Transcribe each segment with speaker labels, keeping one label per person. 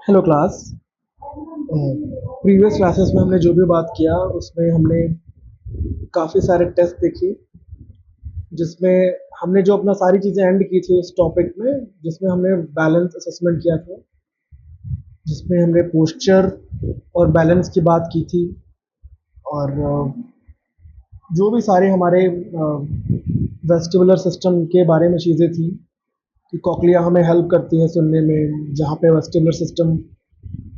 Speaker 1: Hello class. Previous classes में हमने जो भी बात किया उसमें हमने काफ़ी सारे टेस्ट देखे, जिसमें हमने जो अपना सारी चीज़ें एंड की थी उस टॉपिक में, जिसमें हमने बैलेंस असेसमेंट किया था, जिसमें हमने पोस्चर और बैलेंस की बात की थी। और जो भी सारे हमारे वेस्टिबुलर सिस्टम के बारे में चीज़ें थी कि कॉकलिया हमें हेल्प करती है सुनने में, जहाँ पे वेस्टिबुलर सिस्टम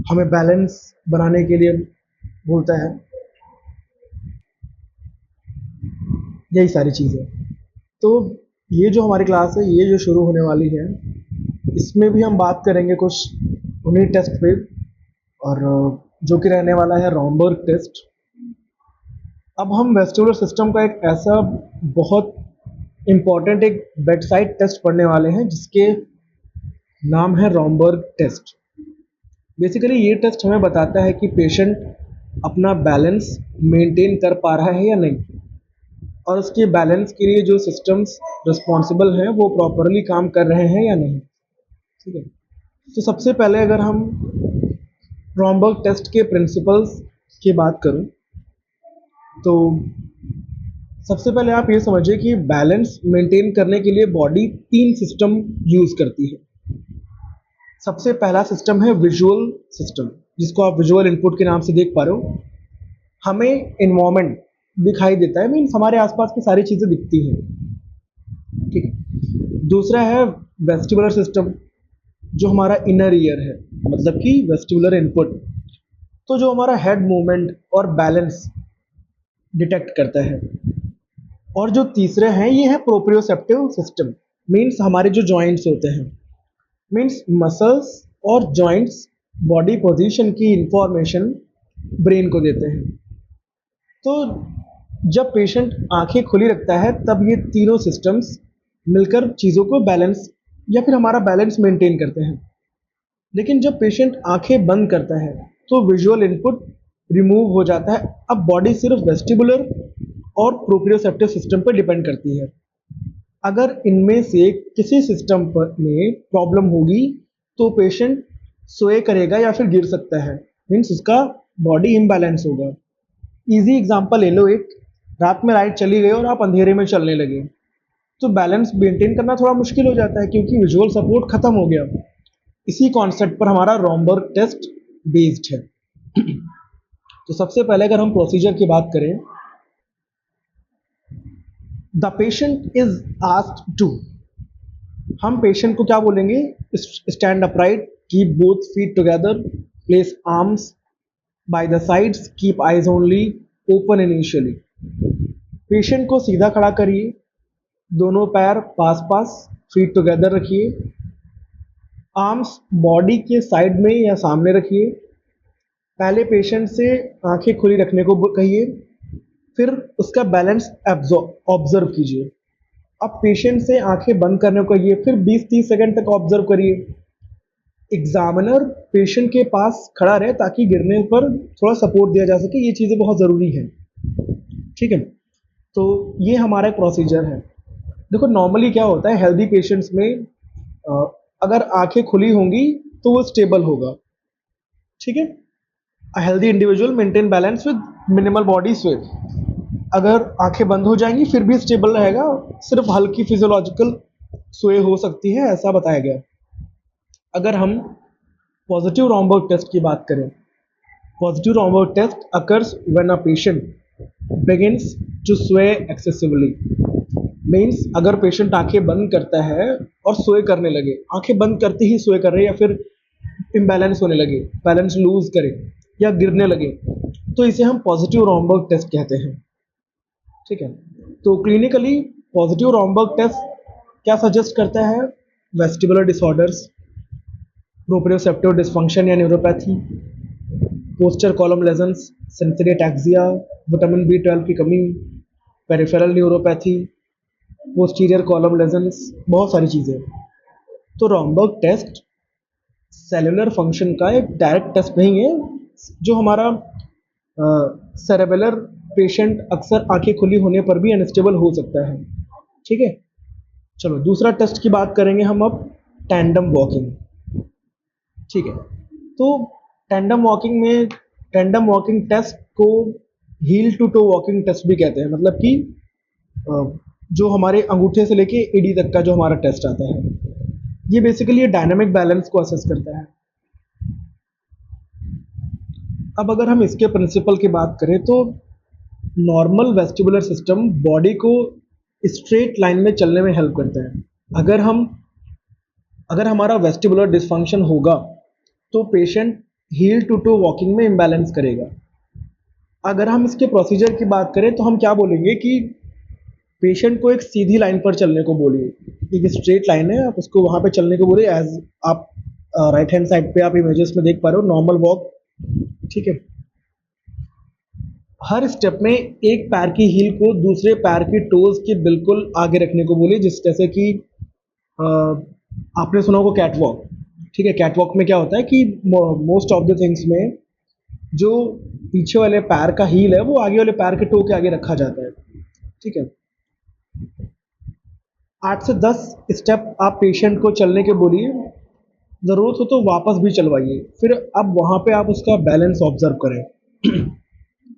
Speaker 1: हमें बैलेंस बनाने के लिए बोलता है, यही सारी चीज़ें। तो ये जो हमारी क्लास है, ये जो शुरू होने वाली है, इसमें भी हम बात करेंगे कुछ उन्हीं टेस्ट पे, और जो कि रहने वाला है रॉम्बर्ग टेस्ट। अब हम वेस्टिबुलर सिस्टम का एक ऐसा बहुत इम्पॉर्टेंट एक बेडसाइड टेस्ट पढ़ने वाले हैं जिसके नाम है रॉम्बर्ग टेस्ट। बेसिकली ये टेस्ट हमें बताता है कि पेशेंट अपना बैलेंस मेंटेन कर पा रहा है या नहीं, और उसके बैलेंस के लिए जो सिस्टम्स रिस्पॉन्सिबल हैं वो प्रॉपरली काम कर रहे हैं या नहीं। ठीक है, तो सबसे पहले अगर हम रॉम्बर्ग टेस्ट के प्रिंसिपल्स की बात करूं, तो सबसे पहले आप ये समझिए कि बैलेंस मेंटेन करने के लिए बॉडी तीन सिस्टम यूज़ करती है। सबसे पहला सिस्टम है विजुअल सिस्टम, जिसको आप विजुअल इनपुट के नाम से देख पा रहे हो। हमें इन्वायरमेंट दिखाई देता है, मीन्स हमारे आसपास की सारी चीज़ें दिखती हैं। ठीक है, दूसरा है वेस्टिबुलर सिस्टम, जो हमारा इनर ईयर है, मतलब कि वेस्टिबुलर इनपुट, तो जो हमारा हेड मूवमेंट और बैलेंस डिटेक्ट करता है। और जो तीसरे हैं ये है प्रोप्रियोसेप्टिव सिस्टम, मीन्स हमारे जो जॉइंट्स होते हैं, मीन्स मसल्स और जॉइंट्स बॉडी पोजीशन की इंफॉर्मेशन ब्रेन को देते हैं। तो जब पेशेंट आंखें खुली रखता है तब ये तीनों सिस्टम्स मिलकर चीज़ों को बैलेंस या फिर हमारा बैलेंस मेंटेन करते हैं। लेकिन जब पेशेंट आंखें बंद करता है तो विजुअल इनपुट रिमूव हो जाता है। अब बॉडी सिर्फ वेस्टिबुलर और प्रोप्रियोसेप्टिव सिस्टम पर डिपेंड करती है। अगर इनमें से किसी सिस्टम पर में प्रॉब्लम होगी तो पेशेंट सोए करेगा या फिर गिर सकता है, मीन्स उसका बॉडी इम्बैलेंस होगा। इजी एग्जांपल ले लो, एक रात में लाइट चली गई और आप अंधेरे में चलने लगे, तो बैलेंस मेंटेन करना थोड़ा मुश्किल हो जाता है क्योंकि विजुअल सपोर्ट खत्म हो गया। इसी कॉन्सेप्ट पर हमारा रॉम्बर्ग टेस्ट बेस्ड है। तो सबसे पहले अगर हम प्रोसीजर की बात करें, the patient is asked to, हम पेशेंट को क्या बोलेंगे, stand upright, keep both feet together, place arms by the sides, keep eyes only open initially. Patient को सीधा खड़ा करिए, दोनों पैर पास पास, फीट टुगेदर रखिए, आर्म्स बॉडी के साइड में या सामने रखिए। पहले पेशेंट से आंखें खुली रखने को कहिए, फिर उसका बैलेंस ऑब्जर्व कीजिए। अब पेशेंट से आंखें बंद करने को कहिए, फिर 20-30 सेकंड तक ऑब्जर्व करिए। एग्जामिनर पेशेंट के पास खड़ा रहे ताकि गिरने पर थोड़ा सपोर्ट दिया जा सके, ये चीज़ें बहुत ज़रूरी हैं। ठीक है, तो ये हमारा एक प्रोसीजर है। देखो नॉर्मली क्या होता है, हेल्दी पेशेंट्स में अगर आंखें खुली होंगी तो वो स्टेबल होगा। ठीक है, a healthy individual maintain balance with minimal body स्वे। अगर आंखें बंद हो जाएंगी फिर भी स्टेबल रहेगा, सिर्फ हल्की फिजियोलॉजिकल स्वे हो सकती है, ऐसा बताया गया। अगर हम पॉजिटिव रॉम्बर्ग टेस्ट की बात करें, positive Romberg test occurs when a patient begins to sway excessively, means अगर पेशेंट आंखें बंद करता है और सोए करने लगे, आंखें बंद करते ही सोए कर रहे या फिर इम्बैलेंस होने लगे, बैलेंस लूज करे या गिरने लगे, तो इसे हम पॉजिटिव रॉम्बर्ग टेस्ट कहते हैं। ठीक है, तो क्लिनिकली पॉजिटिव रॉम्बर्ग टेस्ट क्या सजेस्ट करता है, वेस्टिबुलर डिसऑर्डर्स, प्रोप्रियोसेप्टिव डिसफंक्शन या neuropathy, posture column lesions, sensory ataxia, vitamin B12 की कमी, peripheral neuropathy, posterior column lesions, बहुत सारी चीज़ें। तो रॉम्बर्ग टेस्ट सेलुलर फंक्शन का एक डायरेक्ट टेस्ट नहीं है, जो हमारा सेरेबेलर पेशेंट अक्सर आंखें खुली होने पर भी अनस्टेबल हो सकता है। ठीक है, चलो दूसरा टेस्ट की बात करेंगे हम अब, टैंडम वॉकिंग। ठीक है, तो टेंडम वॉकिंग टेस्ट को heel to toe walking test भी कहते हैं, मतलब कि जो हमारे अंगूठे से लेके एड़ी तक का जो हमारा टेस्ट आता है, ये बेसिकली ये डायनामिक बैलेंस को असेस करता है। अब अगर हम इसके प्रिंसिपल की बात करें तो नॉर्मल वेस्टिबुलर सिस्टम बॉडी को स्ट्रेट लाइन में चलने में हेल्प करता है। अगर हमारा वेस्टिबुलर डिसफंक्शन होगा तो patient heel to toe walking में इम्बैलेंस करेगा। अगर हम इसके प्रोसीजर की बात करें तो हम क्या बोलेंगे कि पेशेंट को एक सीधी लाइन पर चलने को बोलिए, एक स्ट्रेट लाइन है, आप उसको वहाँ पे चलने को बोलिए। एज आप राइट हैंड साइड पे आप इमेजेस में देख पा रहे हो, नॉर्मल वॉक, ठीक है। हर स्टेप में एक पैर की हील को दूसरे पैर की टोज के बिल्कुल आगे रखने को बोलिए, जिस जैसे कि आपने सुना होगा कैट वॉक, ठीक है। कैट वॉक में क्या होता है कि मोस्ट ऑफ द थिंग्स में जो पीछे वाले पैर का हील है वो आगे वाले पैर के टो के आगे रखा जाता है, ठीक है। 8 से 10 स्टेप आप पेशेंट को चलने के बोलिए, ज़रूरत हो तो वापस भी चलवाइए। फिर अब वहाँ पे आप उसका बैलेंस ऑब्जर्व करें।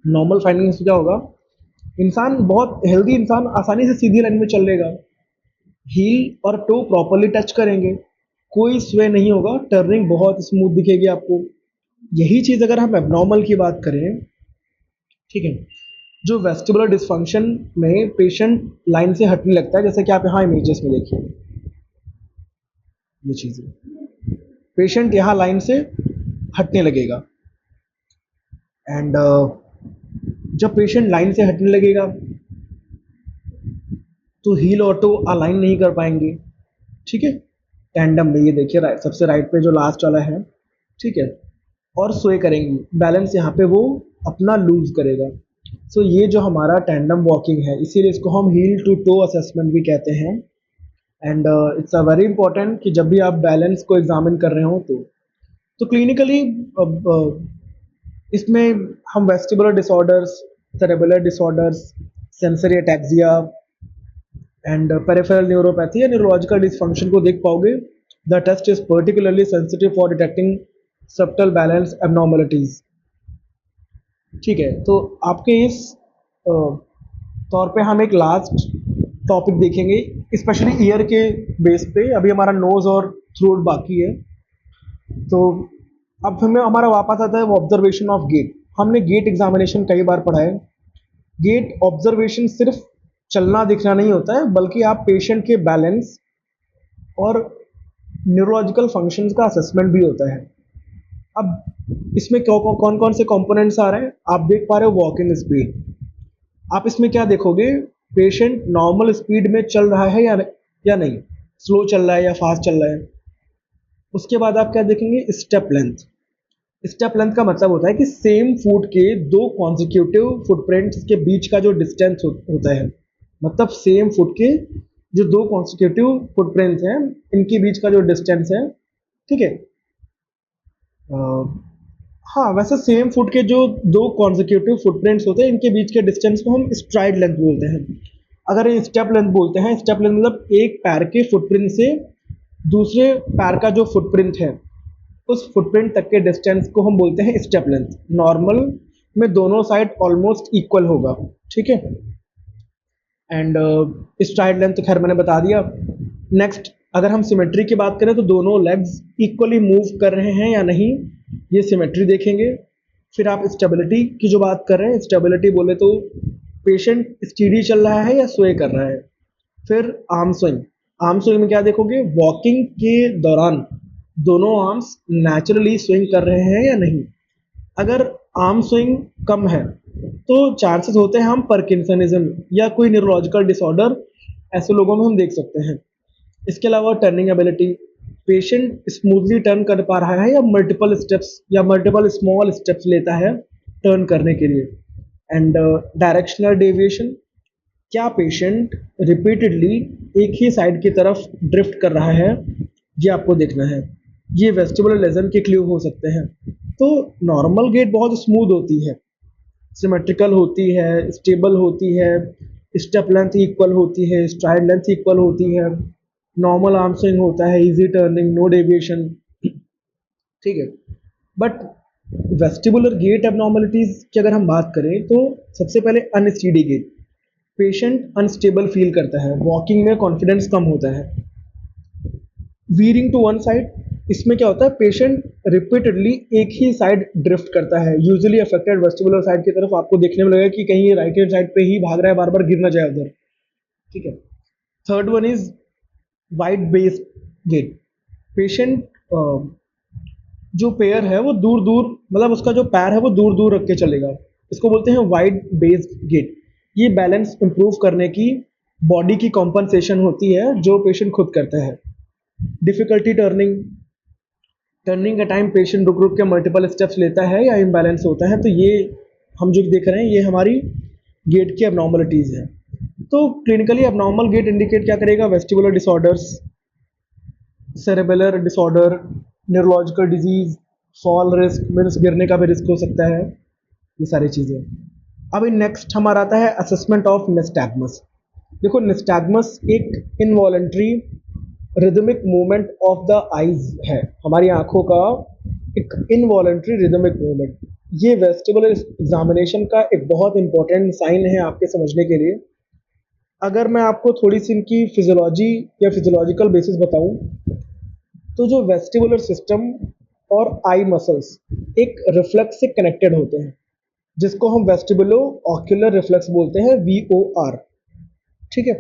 Speaker 1: नॉर्मल फाइंडिंग से क्या होगा, इंसान बहुत हेल्दी इंसान आसानी से सीधी लाइन में चल लेगा, हील और टो प्रॉपरली टच करेंगे, कोई स्वे नहीं होगा, टर्निंग बहुत स्मूथ दिखेगी आपको। यही चीज़ अगर हम एबनॉर्मल की बात करें, ठीक है, जो वेस्टिबुलर डिसफंक्शन में पेशेंट लाइन से हटने लगता है, जैसे कि आप यहाँ इमेजेस में देखिए, ये चीज़ें पेशेंट यहाँ लाइन से हटने लगेगा। एंड जब पेशेंट लाइन से हटने लगेगा तो हील और टो अलाइन नहीं कर पाएंगे, ठीक है। टैंडम में ये देखिए सबसे राइट पे जो लास्ट वाला है, ठीक है, और स्वे करेंगी, बैलेंस यहाँ पे वो अपना लूज करेगा। सो ये जो हमारा टैंडम वॉकिंग है, इसीलिए इसको हम हील टू टो असेसमेंट भी कहते हैं। And it's a very important कि जब भी आप बैलेंस को एग्जामिन कर रहे हो तो क्लिनिकली इसमें हम vestibular disorders, cerebellar disorders, sensory ataxia and peripheral neuropathy या न्यूरोलॉजिकल डिसफंक्शन को देख पाओगे। The test is particularly sensitive for detecting subtle balance abnormalities, ठीक है। तो आपके इस तौर पे हम एक लास्ट टॉपिक देखेंगे, स्पेशली ईयर के बेस पे। अभी हमारा नोज और थ्रोट बाकी है, तो अब हमें हमारा वापस आता है वो ऑब्जर्वेशन ऑफ गेट। हमने गेट एग्जामिनेशन कई बार पढ़ा है। गेट ऑब्जर्वेशन सिर्फ चलना दिखना नहीं होता है, बल्कि आप पेशेंट के बैलेंस और न्यूरोलॉजिकल फंक्शंस का असेसमेंट भी होता है। अब इसमें कौन कौन से कंपोनेंट्स आ रहे हैं, आप देख पा रहे हो वॉकिंग स्पीड। आप इसमें क्या देखोगे, पेशेंट नॉर्मल स्पीड में चल रहा है या नहीं, स्लो चल रहा है या फास्ट चल रहा है। उसके बाद आप क्या देखेंगे, स्टेप लेंथ। स्टेप लेंथ का मतलब होता है कि सेम फुट के दो कॉन्जिक्यूटिव फुटप्रिंट्स के बीच का जो डिस्टेंस होता है, मतलब सेम फुट के जो दो कॉन्जिक्यूटिव फुटप्रिंट्स हैं इनके बीच का जो डिस्टेंस है, ठीक है। हाँ, वैसे सेम फुट के जो दो कॉन्जिक्यूटिव फुटप्रिंट्स होते हैं इनके बीच के डिस्टेंस को हम स्ट्राइड लेंथ बोलते हैं। अगर ये स्टेप लेंथ बोलते हैं, स्टेप लेंथ मतलब एक पैर के फुटप्रिंट से दूसरे पैर का जो फुटप्रिंट है उस फुटप्रिंट तक के डिस्टेंस को हम बोलते हैं स्टेप लेंथ। नॉर्मल में दोनों साइड ऑलमोस्ट इक्वल होगा, ठीक है। एंड स्ट्राइड लेंथ तो खैर मैंने बता दिया। नेक्स्ट, अगर हम सिमेट्री की बात करें तो दोनों लेग्स इक्वली मूव कर रहे हैं या नहीं, ये सिमेट्री देखेंगे। फिर आप स्टेबिलिटी की जो बात कर रहे हैं, स्टेबिलिटी बोले तो पेशेंट स्टीडी चल रहा है या स्वे कर रहा है। फिर आर्म स्विंग, आर्म स्विंग में क्या देखोगे, वॉकिंग के दौरान दोनों आर्म्स नेचुरली स्विंग कर रहे हैं या नहीं। अगर आर्म स्विंग कम है तो चांसेस होते हैं हम पार्किंसनिज्म या कोई न्यूरोलॉजिकल डिसऑर्डर ऐसे लोगों में हम देख सकते हैं। इसके अलावा turning ability, patient smoothly turn कर पा रहा है या मल्टीपल स्टेप्स या मल्टीपल स्मॉल स्टेप्स लेता है टर्न करने के लिए। एंड डायरेक्शनल डेविएशन, क्या पेशेंट रिपीटेडली एक ही साइड की तरफ ड्रिफ्ट कर रहा है, ये आपको देखना है। ये वेस्टिबुलर लेजन के क्ल्यू हो सकते हैं। तो नॉर्मल गेट बहुत स्मूथ होती है, सिमेट्रिकल होती है, स्टेबल होती है, स्टेप लेंथ इक्वल होती है, स्ट्राइड लेंथ इक्वल होती है, नॉर्मल आर्म स्विंग होता है, इजी टर्निंग, नो डेविएशन, ठीक है। बट वेस्टिबुलर गेट एबनॉर्मलिटीज़ की अगर हम बात करें तो सबसे पहले unsteady gait, patient unstable feel करता है, वॉकिंग में कॉन्फिडेंस कम होता है। वीयरिंग टू वन साइड, इसमें क्या होता है, पेशेंट रिपीटेडली एक ही साइड ड्रिफ्ट करता है, यूजुअली अफेक्टेड वेस्टिबुलर साइड की तरफ आपको देखने में लगेगा कि कहीं ये राइट हैंड साइड पे ही भाग रहा है, बार बार गिर ना जाए उधर। ठीक है। Third one is wide based gait, patient जो पेयर है वो दूर दूर, मतलब उसका जो पैर है वो दूर दूर रख के चलेगा, इसको बोलते हैं वाइड बेस्ड गेट। ये बैलेंस इंप्रूव करने की बॉडी की कॉम्पनसेशन होती है जो पेशेंट खुद करता है। डिफिकल्टी टर्निंग, टर्निंग का टाइम पेशेंट रुक रुक के मल्टीपल स्टेप्स लेता है या इम्बैलेंस होता है, तो ये हम जो देख रहे हैं ये हमारी गेट की एबनॉर्मलिटीज़ है। तो क्लिनिकली एबनॉर्मल गेट इंडिकेट क्या करेगा, vestibular disorders, cerebellar disorder, neurological disease, fall risk, means गिरने का भी रिस्क हो सकता है, ये सारी चीज़ें। अभी नेक्स्ट हमारा आता है असेसमेंट ऑफ निस्टैग्मस। देखो निस्टैग्मस एक involuntary rhythmic movement of the eyes है, हमारी आंखों का एक इनवॉलेंट्री रिदमिक मूवमेंट। ये वेस्टिबुलर एग्जामिनेशन का एक बहुत इंपॉर्टेंट साइन है आपके समझने के लिए। अगर मैं आपको थोड़ी सी इनकी फिजियोलॉजी या फिजियोलॉजिकल बेसिस बताऊं, तो जो वेस्टिबुलर सिस्टम और आई मसल्स एक रिफ्लेक्स से कनेक्टेड होते हैं, जिसको हम वेस्टिबुलो ऑक्यूलर रिफ्लेक्स बोलते हैं, VOR। ठीक है।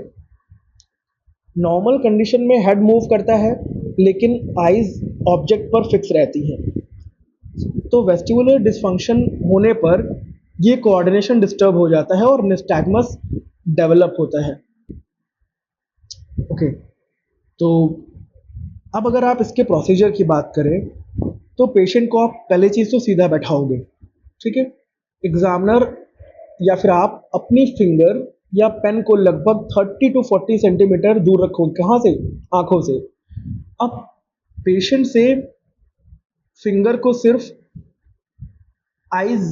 Speaker 1: नॉर्मल कंडीशन में हेड मूव करता है लेकिन आईज ऑब्जेक्ट पर फिक्स रहती हैं। तो वेस्टिबुलर डिसफंक्शन होने पर ये कोऑर्डिनेशन डिस्टर्ब हो जाता है और निस्टैग्मस डेवलप होता है। ओके। तो अब अगर आप इसके प्रोसीजर की बात करें तो पेशेंट को आप पहली चीज़ तो सीधा बैठाओगे, ठीक है। एग्जामिनर या फिर आप अपनी फिंगर या पेन को लगभग 30 to 40 सेंटीमीटर दूर रखोगे, कहाँ से, आंखों से। अब पेशेंट से फिंगर को सिर्फ आइज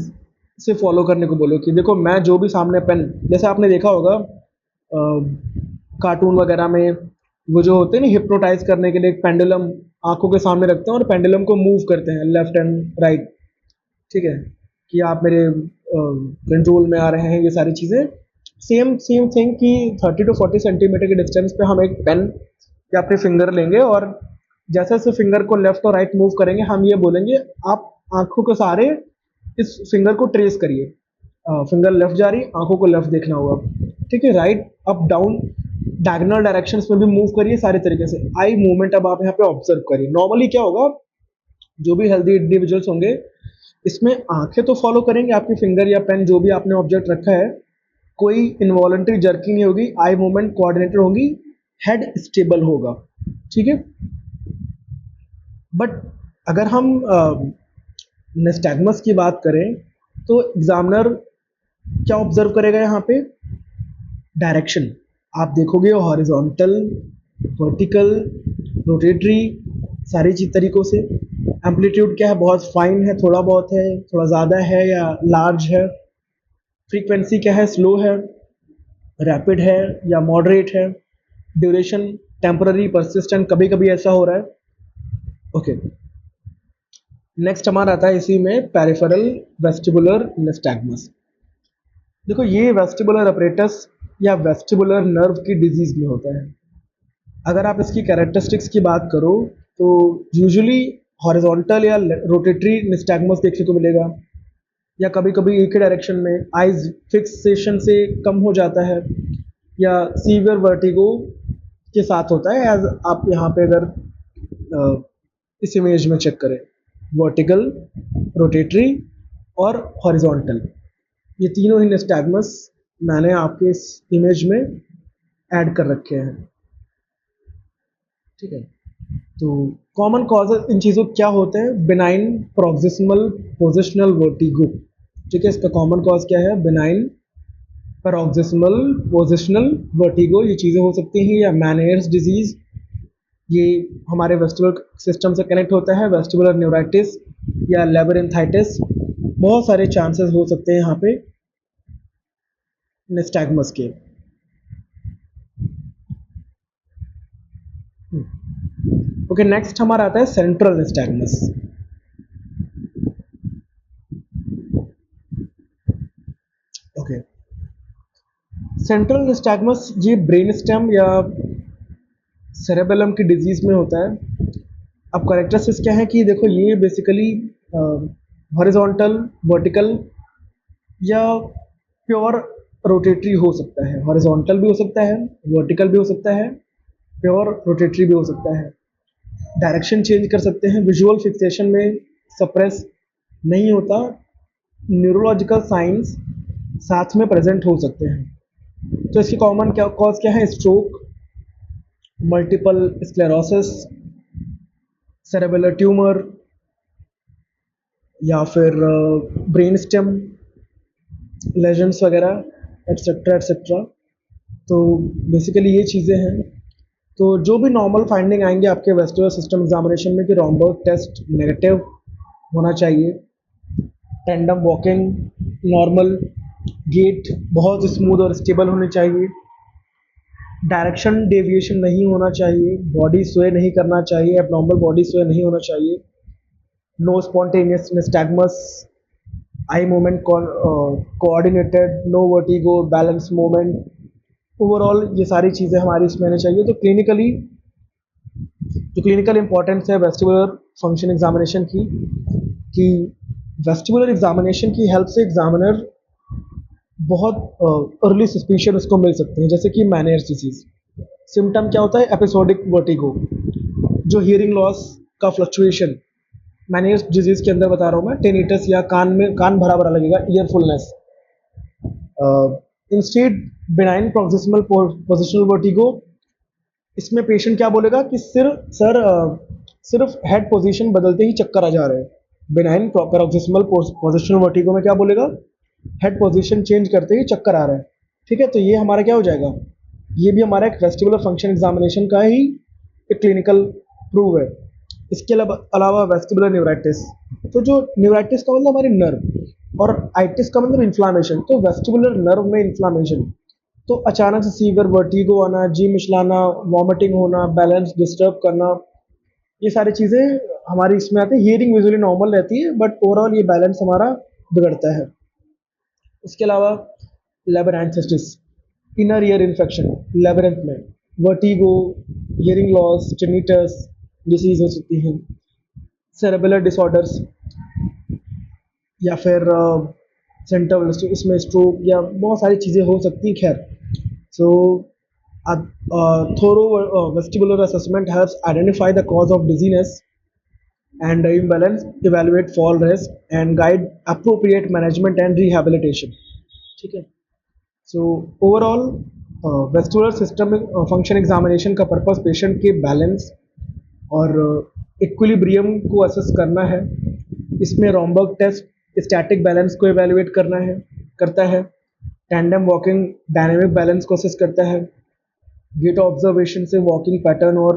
Speaker 1: से फॉलो करने को बोलो कि देखो मैं जो भी सामने पेन, जैसे आपने देखा होगा कार्टून वगैरह में वो जो होते हैं ना हिप्नोटाइज करने के लिए एक पेंडुलम आंखों के सामने रखते हैं और पेंडुलम को मूव करते हैं लेफ्ट एंड राइट, ठीक है, कि आप मेरे कंट्रोल में आ रहे हैं, ये सारी चीज़ें। सेम सेम थिंग कि 30 to 40 सेंटीमीटर के डिस्टेंस पे हम एक पेन या अपने फिंगर लेंगे और जैसे जैसे फिंगर को लेफ्ट और राइट मूव करेंगे हम ये बोलेंगे आप आंखों के सहारे इस फिंगर को ट्रेस करिए। फिंगर लेफ्ट जा रही, आंखों को लेफ्ट देखना होगा, ठीक है। Right up down diagonal directions में भी मूव करिए सारे तरीके से। आई मूवमेंट अब आप यहाँ पे ऑब्जर्व करिए। नॉर्मली क्या होगा, जो भी हेल्दी इंडिविजुअल्स होंगे इसमें आंखें तो फॉलो करेंगे आपकी फिंगर या पेन जो भी आपने ऑब्जेक्ट रखा है, कोई इनवॉलंटरी जर्किंग नहीं होगी, आई मूवमेंट कोऑर्डिनेटेड होगी, हेड स्टेबल होगा, ठीक है। बट अगर हम निस्टैग्मस की बात करें तो एग्जामिनर क्या ऑब्जर्व करेगा यहाँ पे, डायरेक्शन आप देखोगे हॉरिजॉन्टल, वर्टिकल, रोटेटरी, सारी चीज तरीकों से। एम्पलीट्यूड क्या है, बहुत फाइन है, थोड़ा बहुत है, थोड़ा ज़्यादा है या लार्ज है। फ्रीक्वेंसी क्या है, स्लो है, रैपिड है या मॉडरेट है। ड्यूरेशन टेम्पररी, परसिस्टेंट, कभी कभी ऐसा हो रहा है। ओके। नेक्स्ट हमारा आता है इसी में पेरिफेरल वेस्टिबुलर निस्टैग्मस। देखो ये वेस्टिबुलर अपरेटस या वेस्टिबुलर नर्व की डिजीज में होता है। अगर आप इसकी कैरेक्टरिस्टिक्स की बात करो तो यूजुअली हॉरिजॉन्टल या रोटेटरी निस्टैग्मस देखने को मिलेगा, या कभी कभी एक ही डायरेक्शन में आइज फिक्सेशन से कम हो जाता है, या सीवियर वर्टिगो के साथ होता है, एज आप यहाँ पे अगर इस इमेज में चेक करें, वर्टिकल, रोटेटरी और हॉरिजॉन्टल, ये तीनों ही निस्टैग्मस मैंने आपके इस इमेज में ऐड कर रखे हैं, ठीक है। तो कॉमन कॉजेज इन चीज़ों क्या होते हैं, बिनाइन प्रोक्सिमल पोजिशनल वर्टिगो, ठीक है। इसका कॉमन कॉज क्या है, बिनाइन पैरोक्सिस्मल पोजिशनल वर्टिगो, ये चीज़ें हो सकती हैं, या मैनियर्स डिजीज, ये हमारे वेस्टिबुलर सिस्टम से कनेक्ट होता है, वेस्टिबुलर न्यूराइटिस या लेबरेंथाइटिस, बहुत सारे चांसेस हो सकते हैं यहाँ पे निस्टैग्मस के। ओके, नेक्स्ट हमारा आता है सेंट्रल निस्टैग्मस। ओके, सेंट्रल निस्टैगमस ये ब्रेन स्टेम या सेरेबेलम की डिजीज़ में होता है। अब कैरेक्टरिस्टिक्स क्या है कि देखो ये बेसिकली हॉरिजॉन्टल, वर्टिकल या प्योर रोटेटरी हो सकता है। हॉरिजॉन्टल भी हो सकता है, वर्टिकल भी हो सकता है, प्योर रोटेटरी भी हो सकता है। डायरेक्शन चेंज कर सकते हैं, विजुअल फिक्सेशन में सप्रेस नहीं होता, न्यूरोलॉजिकल साइंस साथ में प्रेजेंट हो सकते हैं। तो इसकी कॉमन क्या कॉज क्या है? Stroke, multiple sclerosis, cerebellar tumour या फिर ब्रेन स्टेम लेजन्स वगैरह एट्सेट्रा एट्सेट्रा। तो बेसिकली ये चीज़ें हैं। तो जो भी नॉर्मल फाइंडिंग आएंगे आपके वेस्टिबुलर सिस्टम एग्जामिनेशन में कि रॉम्बर्ग टेस्ट नेगेटिव होना चाहिए, टैंडम वॉकिंग, नॉर्मल गेट बहुत स्मूथ और स्टेबल होनी चाहिए, डायरेक्शन डेविएशन नहीं होना चाहिए, बॉडी स्वे नहीं करना चाहिए, एबनॉर्मल बॉडी स्वे नहीं होना चाहिए, no spontaneous nystagmus, eye movement coordinated, no vertigo, balance movement, overall ये सारी चीज़ें हमारी इसमें आनी चाहिए। तो क्लिनिकली जो क्लिनिकल इंपॉर्टेंस है वेस्टिबुलर फंक्शन एग्जामिनेशन की, कि वेस्टिबुलर एग्जामिनेशन की हेल्प से एग्जामिनर बहुत अर्ली सस्पिशन उसको मिल सकते हैं। जैसे कि मैनियर्स डिसीज सिम्टम क्या होता है? एपिसोडिक वर्टिगो, जो हियरिंग लॉस का फ्लक्चुएशन, मैनियर्स डिजीज के अंदर बता रहा हूँ मैं, टेनिटस या कान भरा भरा लगेगा, earfulness. Instead benign proximal positional vertigo, इसमें पेशेंट क्या बोलेगा कि सिर्फ हेड पोजीशन बदलते ही चक्कर आ जा रहे हैं। बिनाइन पैरोक्सिस्मल पोजिशनल वर्टिगो में क्या बोलेगा? हेड पोजीशन चेंज करते ही चक्कर आ रहा है। ठीक है, तो ये हमारा क्या हो जाएगा? ये भी हमारा एक वेस्टिबुलर फंक्शन एग्जामिनेशन का ही एक क्लिनिकल प्रूव है। इसके अलावा वेस्टिबुलर न्यूराइटिस, तो जो न्यूराइटिस का मतलब हमारे नर्व, और आइटिस का मतलब इन्फ्लामेशन। तो वेस्टिबुलर नर्व में इन्फ्लामेशन, तो अचानक से सीवियर वर्टिगो आना, जी मिचलाना, वॉमिटिंग होना, बैलेंस डिस्टर्ब करना, ये सारी चीज़ें हमारी इसमें आती है। हियरिंग विजुअली नॉर्मल रहती है, बट ओवरऑल ये बैलेंस हमारा बिगड़ता है। इसके अलावा लेबरैंथिटिस, इनर ईयर इन्फेक्शन लेबरेंथ में, vertigo, hearing loss, tinnitus disease हो सकती हैं, सेरेबेलर डिसऑर्डर्स या फिर सेंटर इसमें स्ट्रोक या बहुत सारी चीज़ें हो सकती हैं। खैर, सो thorough vestibular assessment helps identify the cause of dizziness and imbalance, evaluate fall risk and guide appropriate management and rehabilitation. ठीक है, so overall vestibular system function examination का पर्पस पेशेंट के बैलेंस और इक्विलिब्रियम को असेस करना है। इसमें रॉम्बर्ग test static balance को एवेल्युएट करता है, टैंडम वॉकिंग डायनेमिक बैलेंस को असेस करता है, गेट ऑब्जर्वेशन से वॉकिंग पैटर्न और